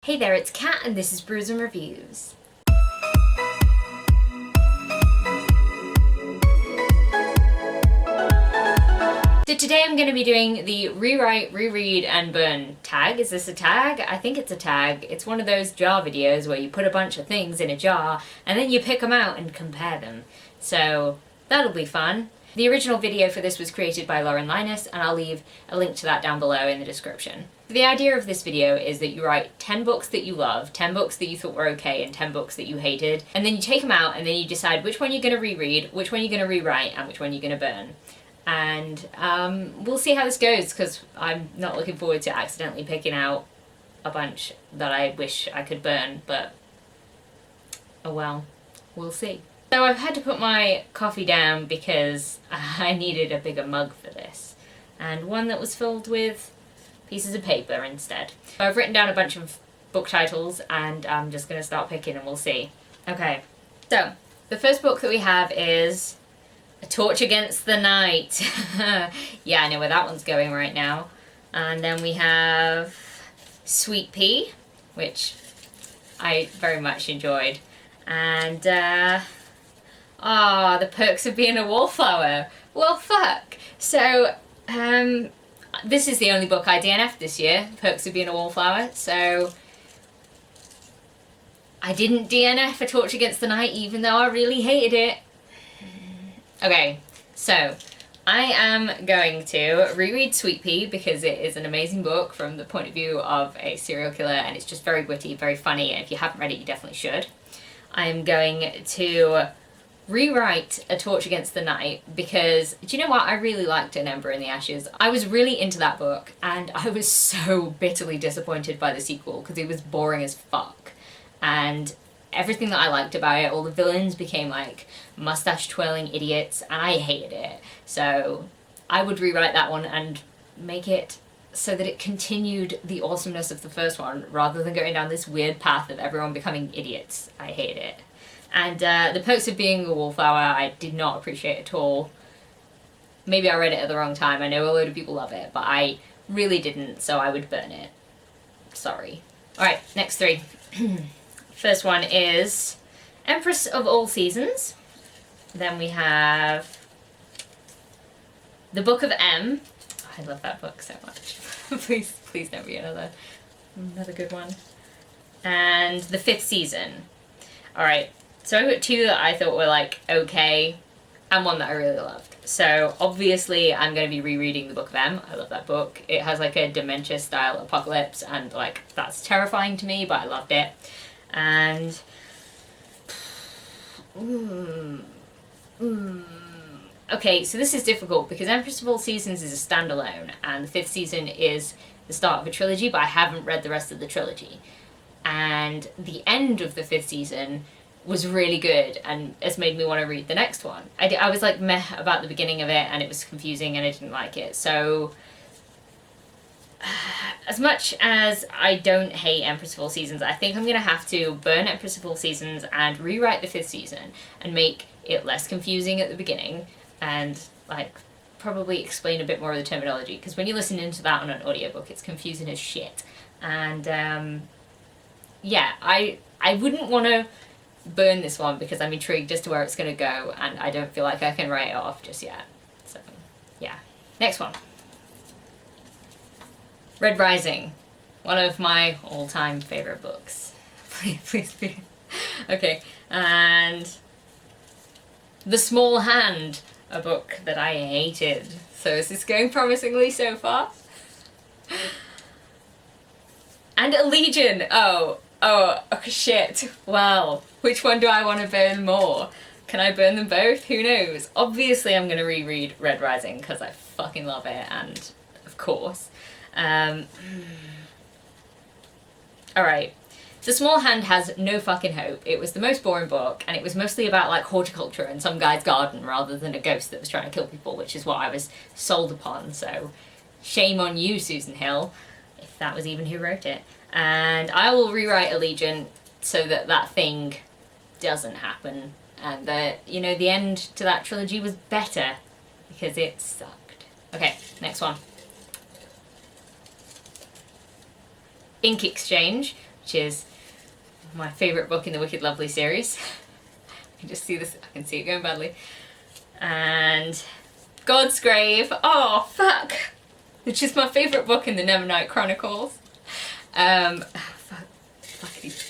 Hey there, it's Kat and this is Brews and Reviews. So today I'm going to be doing the rewrite, reread and burn tag. Is this a tag? I think it's a tag. It's one of those jar videos where you put a bunch of things in a jar and then you pick them out and compare them. So that'll be fun. The original video for this was created by Lauren Linus and I'll leave a link to that down below in the description. The idea of this video is that you write 10 books that you love, 10 books that you thought were okay, and 10 books that you hated, and then you take them out and then you decide which one you're going to reread, which one you're going to rewrite, and which one you're going to burn. And we'll see how this goes, because I'm not looking forward to accidentally picking out a bunch that I wish I could burn, but oh well, we'll see. So I've had to put my coffee down because I needed a bigger mug for this, and one that was filled with pieces of paper instead. So I've written down a bunch of book titles and I'm just going to start picking and we'll see. Okay, so the first book that we have is A Torch Against the Night. Yeah, I know where that one's going right now. And then we have Sweet Pea, which I very much enjoyed. And The Perks of Being a Wallflower. Well, fuck. So, this is the only book I DNF'd this year, Perks of Being a Wallflower, so I didn't DNF A Torch Against the Night even though I really hated it. Okay, so I am going to reread Sweet Pea because it is an amazing book from the point of view of a serial killer and it's just very witty, very funny, and if you haven't read it you definitely should. I am going to rewrite A Torch Against the Night because, do you know what, I really liked An Ember in the Ashes. I was really into that book and I was so bitterly disappointed by the sequel because it was boring as fuck. And everything that I liked about it, all the villains became like mustache twirling idiots and I hated it. So I would rewrite that one and make it so that it continued the awesomeness of the first one rather than going down this weird path of everyone becoming idiots. I hate it. And The Perks of Being a Wallflower I did not appreciate at all. Maybe I read it at the wrong time. I know a load of people love it, but I really didn't, so I would burn it. Sorry. Alright, next three. First one is Empress of All Seasons. Then we have The Book of M. I love that book so much. Please don't be another good one. And The Fifth Season. Alright. So I got two that I thought were like okay, and one that I really loved. So obviously I'm going to be rereading The Book of M. I love that book. It has like a dementia style apocalypse and like that's terrifying to me, but I loved it. And okay, so this is difficult because Empress of All Seasons is a standalone and the fifth season is the start of a trilogy, but I haven't read the rest of the trilogy. And the end of the fifth season was really good and it's made me want to read the next one. I was like meh about the beginning of it and it was confusing and I didn't like it. So as much as I don't hate Empress of All Seasons, I think I'm going to have to burn Empress of All Seasons and rewrite the fifth season and make it less confusing at the beginning and like probably explain a bit more of the terminology because when you listen into that on an audiobook it's confusing as shit. And yeah, I wouldn't want to burn this one because I'm intrigued as to where it's going to go and I don't feel like I can write it off just yet. So yeah. Next one. Red Rising. One of my all-time favourite books. Please be. Okay. And The Small Hand. A book that I hated. So is this going promisingly so far? And Legion. Oh shit. Well, which one do I want to burn more? Can I burn them both? Who knows? Obviously I'm going to reread Red Rising because I fucking love it and of course. Alright. The Small Hand has no fucking hope. It was the most boring book and it was mostly about like horticulture and some guy's garden rather than a ghost that was trying to kill people, which is what I was sold upon. So shame on you, Susan Hill, if that was even who wrote it. And I will rewrite Allegiant so that that thing doesn't happen and that, you know, the end to that trilogy was better because it sucked. Okay, next one. Ink Exchange. which is my favourite book in the Wicked Lovely series. I can just see this, I can see it going badly. And God's Grave, oh fuck, which is my favourite book in the Nevernight Chronicles.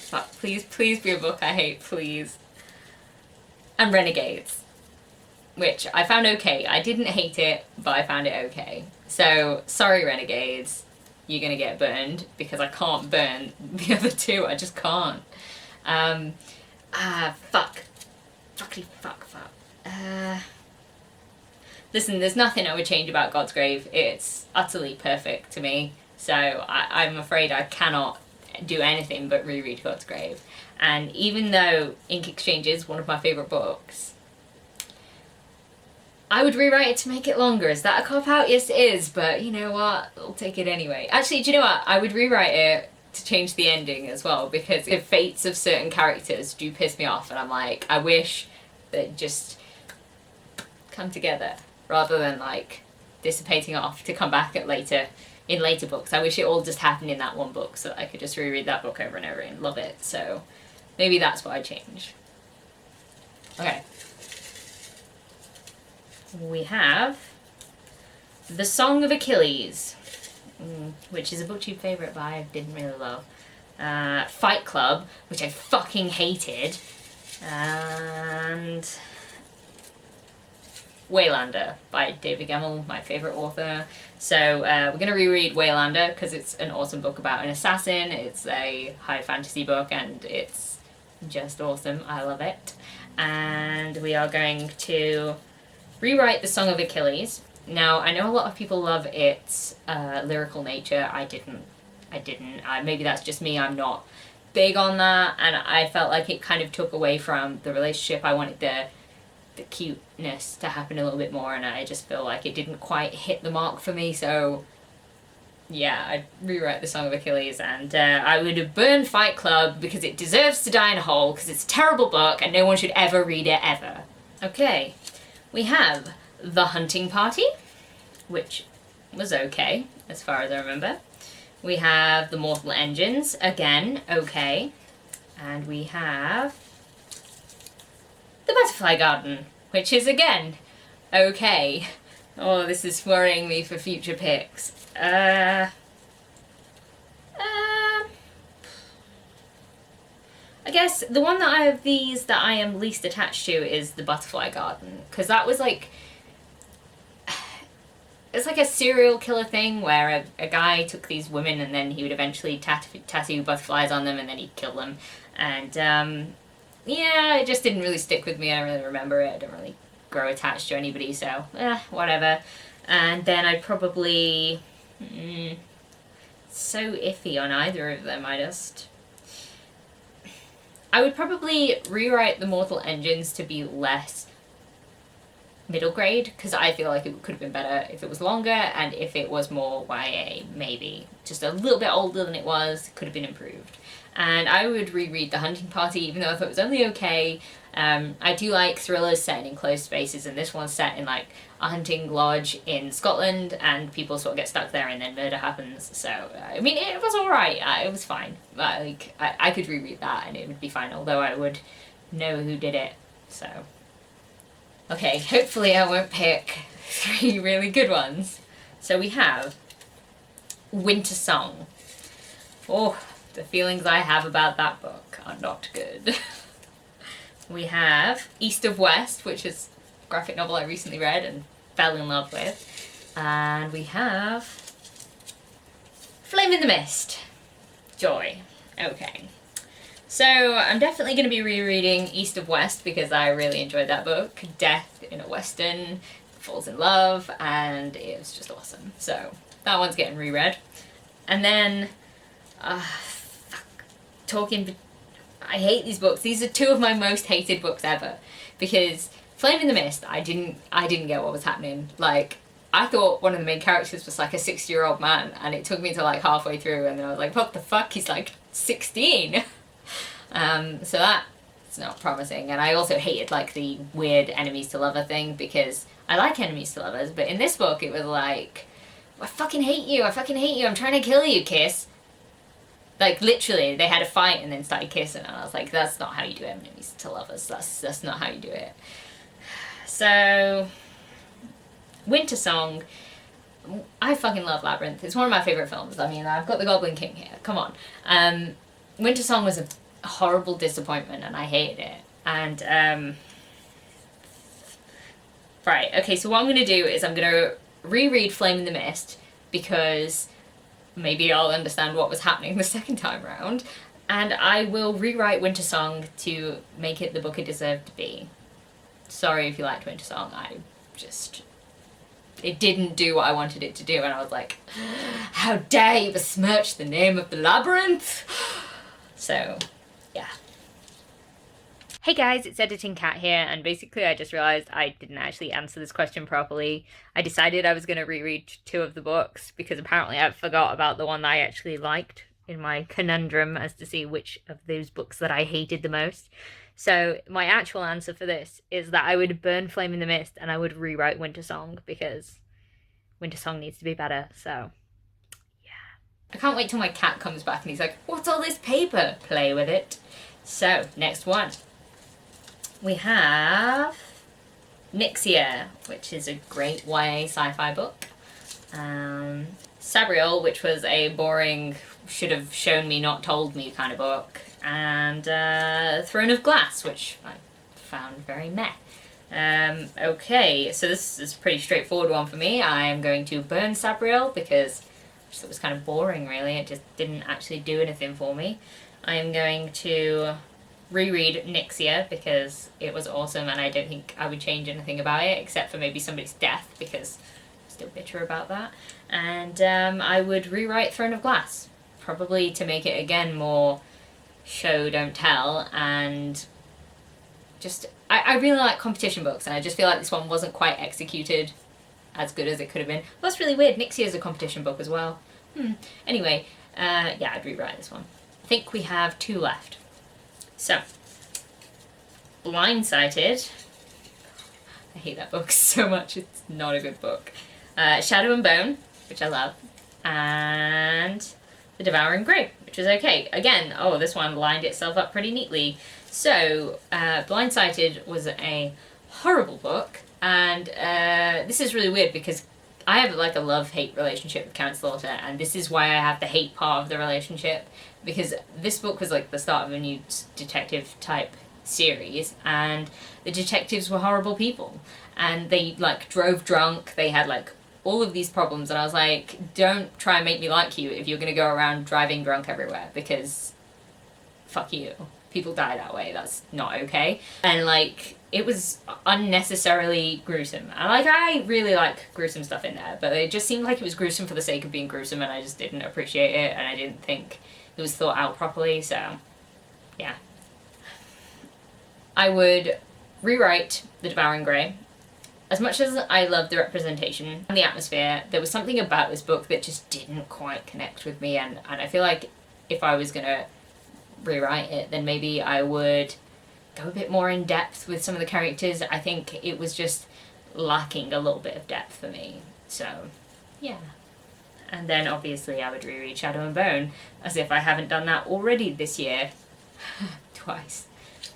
Fuck, please be a book I hate, please. And Renegades, which I found okay. I didn't hate it, but I found it okay. So, sorry Renegades, you're gonna get burned, because I can't burn the other two, I just can't. Fuck. Listen, there's nothing I would change about God's Grave. It's utterly perfect to me. So I'm afraid I cannot do anything but reread God's Grave. And even though Ink Exchange is one of my favourite books, I would rewrite it to make it longer. Is that a cop-out? Yes, it is, but you know what? I'll take it anyway. Actually, do you know what? I would rewrite it to change the ending as well, because the fates of certain characters do piss me off, and I'm like, I wish they'd just come together rather than like dissipating off to come back at later books. I wish it all just happened in that one book so that I could just reread that book over and over and love it. So maybe that's what I change. Okay. We have The Song of Achilles, which is a BookTube favourite but I didn't really love. Fight Club, which I fucking hated. And Waylander by David Gemmell, my favourite author. So we're going to reread Waylander because it's an awesome book about an assassin. It's a high fantasy book and it's just awesome. I love it. And we are going to rewrite The Song of Achilles. Now, I know a lot of people love its lyrical nature. I didn't. Maybe that's just me. I'm not big on that, and I felt like it kind of took away from the relationship. I wanted the cuteness to happen a little bit more, and I just feel like it didn't quite hit the mark for me. So, yeah, I'd rewrite The Song of Achilles, and I would burn Fight Club because it deserves to die in a hole because it's a terrible book and no one should ever read it ever. Okay, we have The Hunting Party, which was okay as far as I remember. We have The Mortal Engines, again, okay. And we have The Butterfly Garden, which is again, okay. Oh, this is worrying me for future picks. I guess the one that I have these that I am least attached to is The Butterfly Garden, because that was like, it's like a serial killer thing where a guy took these women and then he would eventually tattoo butterflies on them and then he'd kill them. And yeah, it just didn't really stick with me. I don't really remember it. I don't really grow attached to anybody, so whatever. And then I'd probably... so iffy on either of them. I would probably rewrite The Mortal Engines to be less middle grade, because I feel like it could have been better if it was longer and if it was more YA, maybe. Just a little bit older than it was, could have been improved. And I would reread The Hunting Party, even though I thought it was only okay. I do like thrillers set in enclosed spaces, and this one's set in like a hunting lodge in Scotland, and people sort of get stuck there and then murder happens. So, I mean, it was alright, it was fine. Like, I could reread that and it would be fine, although I would know who did it, so... Okay, hopefully I won't pick 3 really good ones. So we have Winter Song. Oh, the feelings I have about that book are not good. We have East of West, which is a graphic novel I recently read and fell in love with. And we have Flame in the Mist. Joy. Okay. So I'm definitely going to be rereading East of West because I really enjoyed that book. Death in a Western, falls in love, and it was just awesome. So that one's getting reread. And then, I hate these books. These are 2 of my most hated books ever because Flame in the Mist, I didn't get what was happening. Like, I thought one of the main characters was like a 60-year-old man, and it took me to like halfway through, and then I was like, what the fuck? He's like 16. So that's not promising. And I also hated like the weird enemies to lover thing because I like enemies to lovers, but in this book it was like, I fucking hate you, I'm trying to kill you, kiss. Like, literally, they had a fight and then started kissing, and I was like, that's not how you do enemies to lovers. That's not how you do it. So, Winter Song. I fucking love Labyrinth. It's one of my favourite films. I mean, I've got the Goblin King here. Come on. Winter Song was a horrible disappointment, and I hated it. And, right, okay, so what I'm going to do is I'm going to reread Flame in the Mist, because maybe I'll understand what was happening the second time round, and I will rewrite Winter Song to make it the book it deserved to be. Sorry if you liked Winter Song, it didn't do what I wanted it to do, and I was like, how dare you besmirch the name of the labyrinth? So, yeah. Hey guys, it's Editing Cat here, and basically I just realised I didn't actually answer this question properly. I decided I was going to reread 2 of the books, because apparently I forgot about the one that I actually liked in my conundrum as to see which of those books that I hated the most. So my actual answer for this is that I would burn Flame in the Mist and I would rewrite Winter Song, because Winter Song needs to be better, so yeah. I can't wait till my cat comes back and he's like, what's all this paper? Play with it. So, next one. We have Nixia, which is a great YA sci-fi book. Sabriel, which was a boring, should have shown me, not told me kind of book. And Throne of Glass, which I found very meh. Okay, so this is a pretty straightforward one for me. I am going to burn Sabriel because I just thought it was kind of boring, really. It just didn't actually do anything for me. I am going to reread Nixia because it was awesome, and I don't think I would change anything about it except for maybe somebody's death, because I'm still bitter about that. And I would rewrite Throne of Glass, probably to make it again more show don't tell, and just I really like competition books, and I just feel like this one wasn't quite executed as good as it could have been. Well, that's really weird. Nixia is a competition book as well. Anyway, yeah, I'd rewrite this one. I think we have 2 left. So, Blindsighted. I hate that book so much. It's not a good book. Shadow and Bone, which I love, and The Devouring Grave, which is okay. Again, oh, this one lined itself up pretty neatly. So, Blindsighted was a horrible book, and this is really weird because I have like a love-hate relationship with Count Slaughter, and this is why I have the hate part of the relationship, because this book was like the start of a new detective type series, and the detectives were horrible people, and they like drove drunk, they had like all of these problems, and I was like, don't try and make me like you if you're gonna go around driving drunk everywhere, because fuck you. People die that way, that's not okay. And like, it was unnecessarily gruesome. And like, I really like gruesome stuff in there, but it just seemed like it was gruesome for the sake of being gruesome, and I just didn't appreciate it, and I didn't think it was thought out properly, so yeah. I would rewrite The Devouring Grey. As much as I love the representation and the atmosphere, there was something about this book that just didn't quite connect with me, and I feel like if I was gonna rewrite it, then maybe I would go a bit more in depth with some of the characters. I think it was just lacking a little bit of depth for me, so yeah. And then obviously I would reread Shadow and Bone, as if I haven't done that already this year. Twice.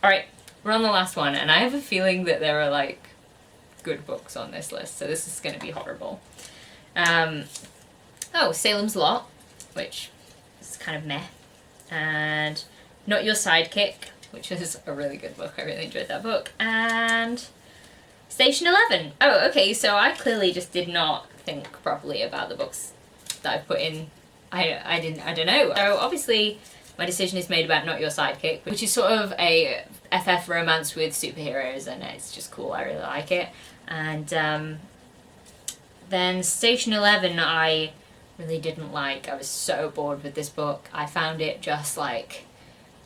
Alright, we're on the last one, and I have a feeling that there are like good books on this list, so this is going to be horrible. Oh, Salem's Lot, which is kind of meh, and Not Your Sidekick, which is a really good book. I really enjoyed that book. And Station 11. Oh, okay, so I clearly just did not think properly about the books that I put in. I don't know. So obviously my decision is made about Not Your Sidekick, which is sort of a FF romance with superheroes, and it's just cool. I really like it. And then Station 11 I really didn't like. I was so bored with this book. I found it just like,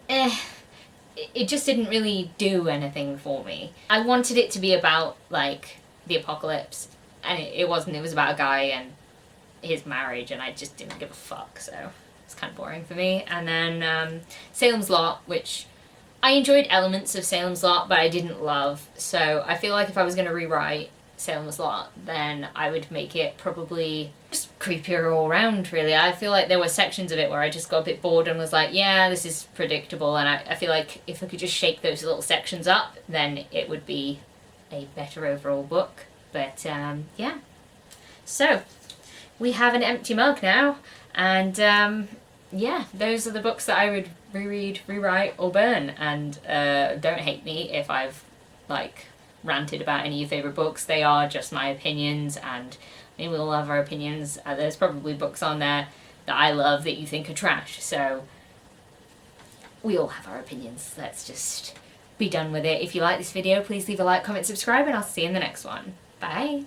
it just didn't really do anything for me. I wanted it to be about like the apocalypse, and it wasn't. It was about a guy and his marriage, and I just didn't give a fuck, so it's kind of boring for me. And then Salem's Lot, which I enjoyed elements of Salem's Lot, but I didn't love, so I feel like if I was going to rewrite Salem's Lot, then I would make it probably just creepier all round, really. I feel like there were sections of it where I just got a bit bored and was like, yeah, this is predictable, and I feel like if I could just shake those little sections up, then it would be a better overall book. But yeah. So, we have an empty mug now, and yeah, those are the books that I would reread, rewrite, or burn, and don't hate me if I've, like, ranted about any of your favourite books. They are just my opinions, and I mean, we all have our opinions. There's probably books on there that I love that you think are trash, so we all have our opinions. Let's just be done with it. If you like this video, please leave a like, comment, subscribe, and I'll see you in the next one. Bye!